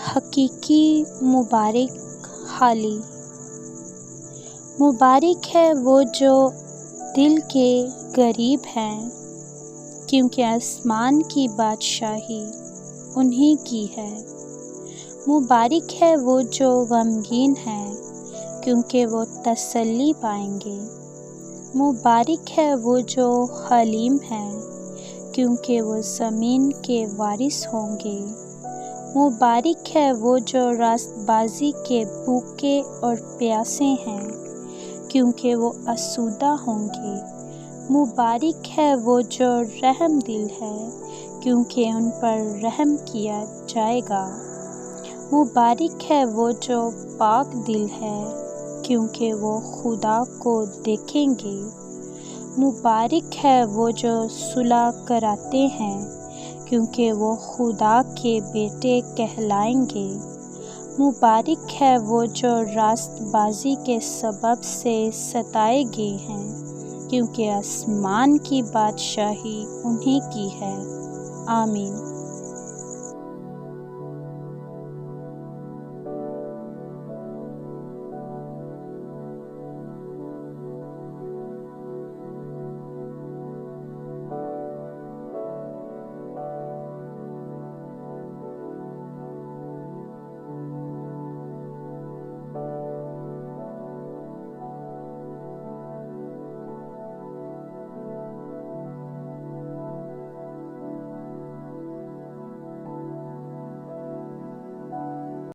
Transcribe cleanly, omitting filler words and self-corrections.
हकीकी मुबारक हाली। मुबारक है वो जो दिल के करीब हैं, क्योंकि आसमान की बादशाही उन्हीं की है। मुबारक है वो जो गमगीन हैं, क्योंकि वो तसल्ली पाएंगे। मुबारक है वो जो हलीम हैं, क्योंकि वो ज़मीन के वारिस होंगे। मुबारक है वो जो रास्तबाज़ी के भूखे और प्यासे हैं, क्योंकि वो आसूदा होंगे। मुबारक है वो जो रहम दिल है, क्योंकि उन पर रहम किया जाएगा। मुबारक है वो जो पाक दिल है, क्योंकि वो खुदा को देखेंगे। मुबारक है वो जो सुलह कराते हैं, क्योंकि वो खुदा के बेटे कहलाएंगे। मुबारक है वो जो रास्तबाज़ी के सबब से सताए गए हैं, क्योंकि आसमान की बादशाही उन्हीं की है। आमीन।